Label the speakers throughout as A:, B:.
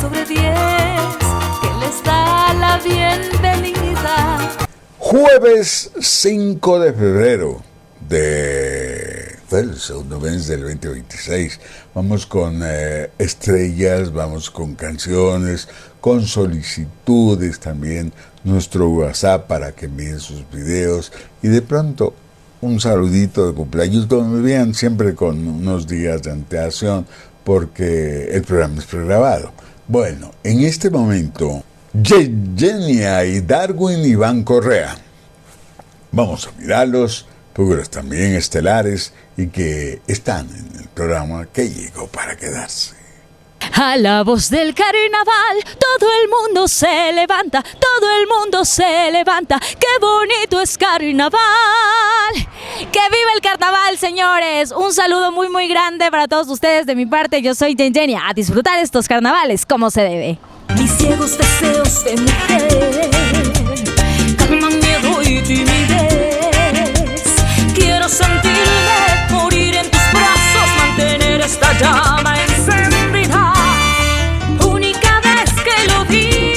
A: sobre 10 que les da la bienvenida.
B: Jueves 5 de febrero del segundo mes del 2026. Vamos con estrellas, vamos con canciones, con solicitudes también, nuestro WhatsApp para que envíen sus videos y de pronto un saludito de cumpleaños, como me vean siempre con unos días de antelación porque el programa es pregrabado. Bueno, en este momento, Yenia y Darwin Iván Correa. Vamos a mirarlos, figuras también estelares y que están en el programa que llegó para quedarse.
A: A la voz del carnaval, todo el mundo se levanta, todo el mundo se levanta. ¡Qué bonito es carnaval! ¡Que viva el carnaval, señores! Un saludo muy, muy grande para todos ustedes de mi parte. Yo soy Yenia. A disfrutar estos carnavales como se debe. Mis ciegos deseos de mujer calman miedo y timidez. Quiero sentirme morir en tus brazos, mantener esta llama encendida. Única vez que lo di,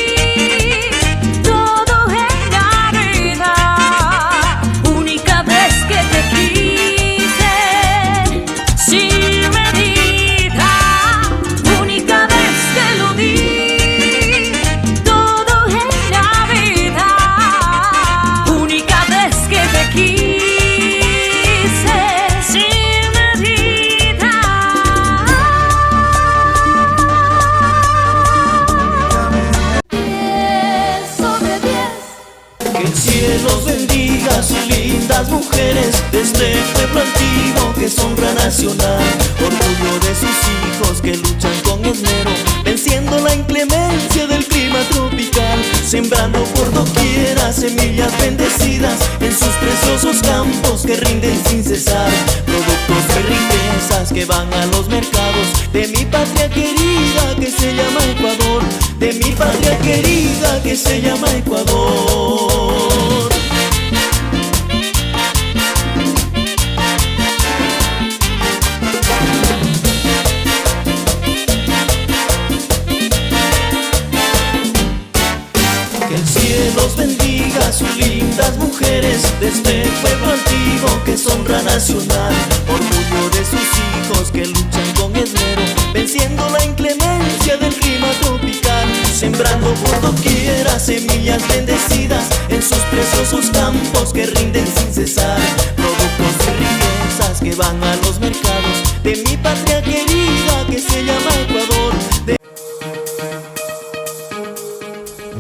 A: todo en la vida. Única vez que te quise sin medida. Única vez que lo di, todo en la vida. Única vez que te quise sin medida. Sobre 10.
C: Que el cielo bendiga a sus lindas mujeres de este pueblo antiguo que es honra nacional, orgullo de sus hijos que luchan con esmero, venciendo la inclemencia del clima tropical, sembrando por doquiera semillas bendecidas en sus preciosos campos que rinden sin cesar, productos de riquezas que van a los mercados de mi patria querida que se llama Ecuador, de mi patria querida que se llama Ecuador. Que el cielo os bendiga a sus lindas mujeres de este pueblo antiguo que es honra nacional, orgullo de sus hijos que luchan con esmero, venciendo la inclemencia del clima tropical, sembrando por doquiera semillas bendecidas en sus preciosos campos que rinden sin cesar, productos de riquezas que van a los mercados de mi patria querida que se llama Ecuador.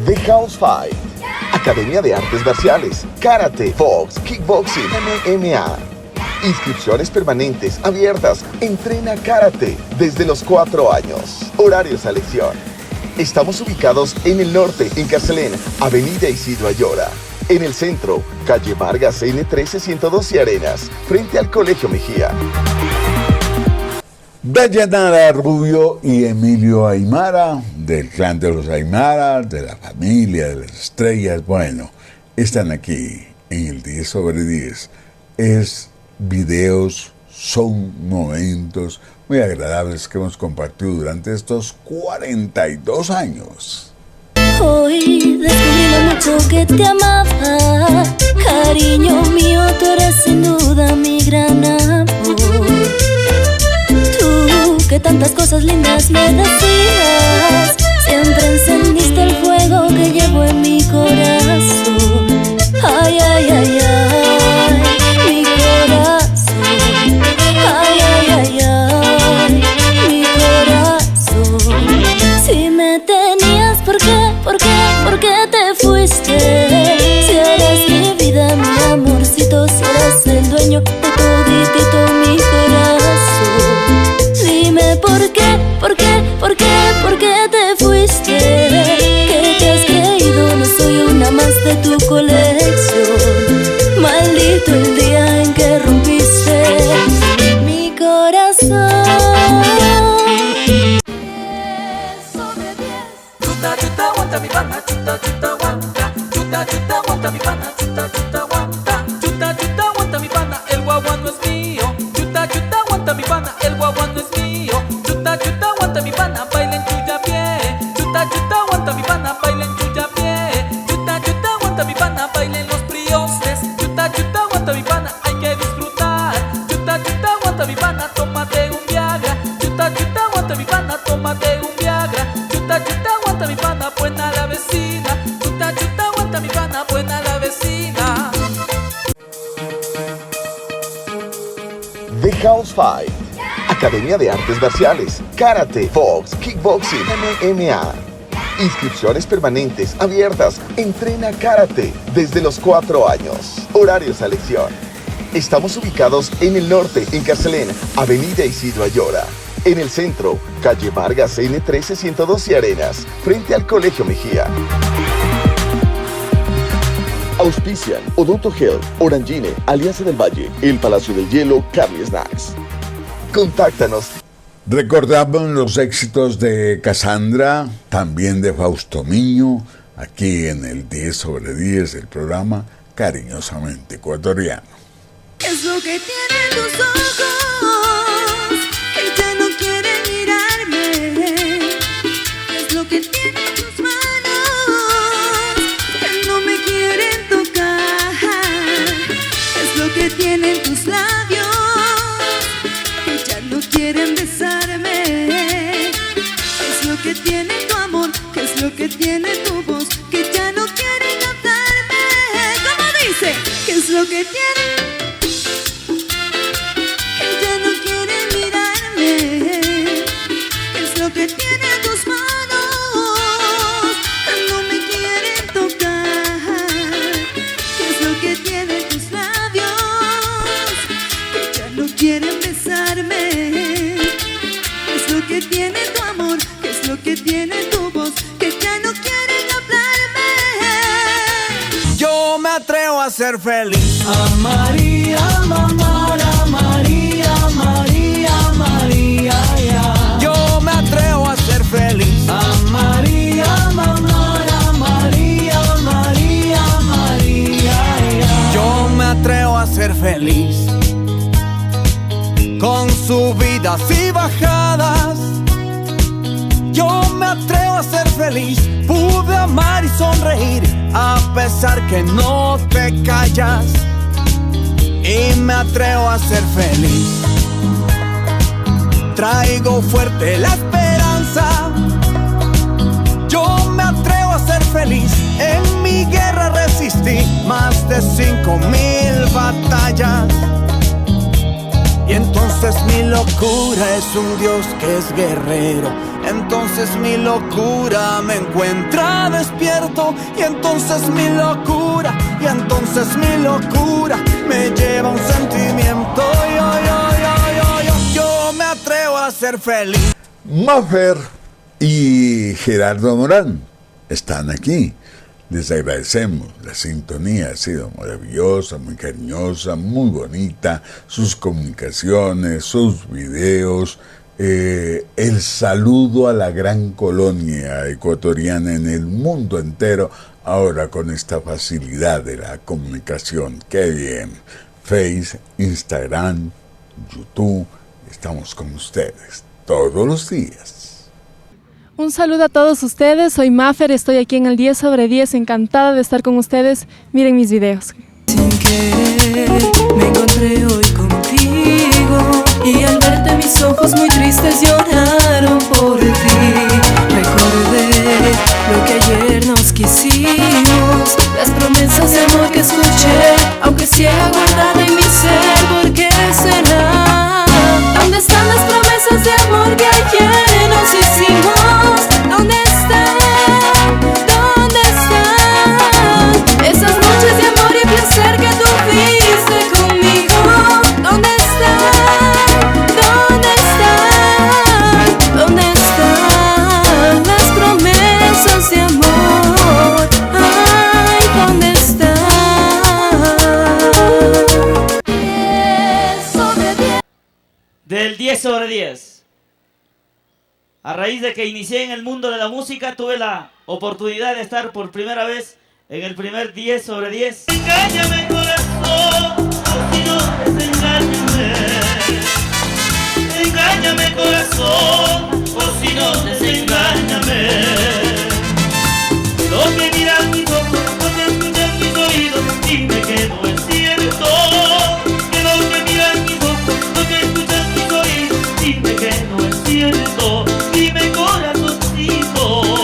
D: The House Fight, Academia de Artes Marciales, Karate, Box, Kickboxing, MMA. Inscripciones permanentes, abiertas. Entrena Karate desde los 4 años. Horarios a elección. Estamos ubicados en el norte, en Carcelén, Avenida Isidro Ayora. En el centro, calle Vargas N13 112 Arenas, frente al Colegio Mejía.
B: Dayanara Rubio y Emilio Aymara, del clan de los Aymara, de la familia de las estrellas, bueno, están aquí en el 10 sobre 10. Es videos, son momentos muy agradables que hemos compartido durante estos 42 años.
E: Hoy descubrí lo mucho que te amaba, cariño mío, tú eres sin duda mi gran amor. Tú que tantas cosas lindas me decías, siempre encendiste el fuego que llevo en mi corazón. Ay, ay, ay, ay, mi corazón. Ay, ay, ay, ay, mi corazón. Si me tenías, ¿por qué? ¿Por qué? ¿Por qué te fuiste? Si eres mi vida, mi amorcito, si eres el dueño de toditito mi corazón. Dime por qué, por qué, por qué, por qué te fuiste. ¿Qué te has creído? No soy una más de tu colección. Maldito el día en que rompiste mi corazón.
C: Chuta, chuta, aguanta mi pana, chuta, chuta, aguanta. Chuta, chuta, aguanta mi pana, chuta, chuta, aguanta. Chuta, chuta, aguanta mi pana, el guagua no es mío. Chuta, chuta, aguanta mi pana, el guagua no es mío. Chuta, chuta, aguanta mi pana, baila en chuya pie.
F: chuta, chuta, aguanta mi pana, buena la vecina. Chuta, chuta, aguanta mi pana, buena la vecina.
D: The House Fight. Academia de Artes Marciales, Karate, Box, Kickboxing, MMA. Inscripciones permanentes, abiertas. Entrena Karate desde los 4 años. Horario selección. Estamos ubicados en el norte, en Carcelén, Avenida Isidro Ayora. En el centro, calle Vargas, N13 112 Arenas, frente al Colegio Mejía. Auspician Odonto Health, Orangine, Alianza del Valle, El Palacio del Hielo, Carly Snacks. Contáctanos.
B: Recordamos los éxitos de Cassandra, también de Fausto Miño, aquí en el 10 sobre 10 del programa Cariñosamente Ecuatoriano.
E: ¿Qué es lo que tienen tus ojos que ya no quieren mirarme? ¿Qué es lo que tienen tus manos que no me quieren tocar? ¿Qué es lo que tienen tus labios que ya no quieren besarme? ¿Qué es lo que tiene tu amor? ¿Qué es lo que tiene tu voz que ya no quieren hablarme? ¿Cómo dice? ¿Qué es lo que tiene? Que tienen tus manos que no me quieren tocar. ¿Qué es lo que tienen tus labios que ya no quieren besarme? ¿Qué es lo que tiene tu amor? ¿Qué es lo que tiene tu voz que ya no quieren hablarme?
C: Yo me atrevo a ser feliz. A María, mamá, a María, María, María, ya. Yo me atrevo a ser feliz. A María, mamá, a María, María, María, ya. Yo me atrevo a ser feliz. Con subidas y bajadas. Yo me atrevo a ser feliz. Pude amar y sonreír a pesar que no te callas. Y me atrevo a ser feliz. Traigo fuerte la esperanza. Yo me atrevo a ser feliz. En mi guerra resistí más de 5,000 batallas. Y entonces mi locura es un Dios que es guerrero. Entonces mi locura me encuentra despierto. Y entonces mi locura me lleva a un sentimiento. Yo me atrevo a ser feliz.
B: Maffer y Gerardo Morán están aquí. Les agradecemos, la sintonía ha sido maravillosa, muy cariñosa, muy bonita, sus comunicaciones, sus videos, el saludo a la gran colonia ecuatoriana en el mundo entero, ahora con esta facilidad de la comunicación. ¡Qué bien! Face, Instagram, YouTube, estamos con ustedes todos los días.
G: Un saludo a todos ustedes, soy Maffer, estoy aquí en el 10 sobre 10, encantada de estar con ustedes. Miren mis videos.
E: Sin querer me encontré hoy contigo y al verte mis ojos muy tristes lloraron por ti. Recordé lo que ayer nos quisimos, las promesas de amor que escuché, aunque sea guardada en mi ser, ¿por qué será? ¿Dónde están las promesas de amor que ayer nos hicimos? ¿Dónde están? ¿Dónde están? Esas noches de amor y placer que tuviste conmigo. ¿Dónde están? ¿Dónde están? ¿Dónde están las promesas de amor? Ay, ¿dónde están? 10 sobre 10.
H: Del 10 sobre 10. A raíz de que inicié en el mundo de la música, tuve la oportunidad de estar por primera vez en el primer 10 sobre 10. Engáñame, corazón, o si no, desengáñame. Engáñame, corazón, o si no, desengáñame. Lo que miran mis ojos, lo que escuchan mis oídos, dime que no es cierto. Que lo que miran mis ojos, lo que escuchan mis oídos, dime que no es cierto. Dime, corazoncito.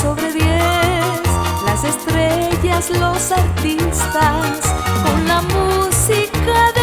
E: sobre 10, las estrellas, los artistas, con la música de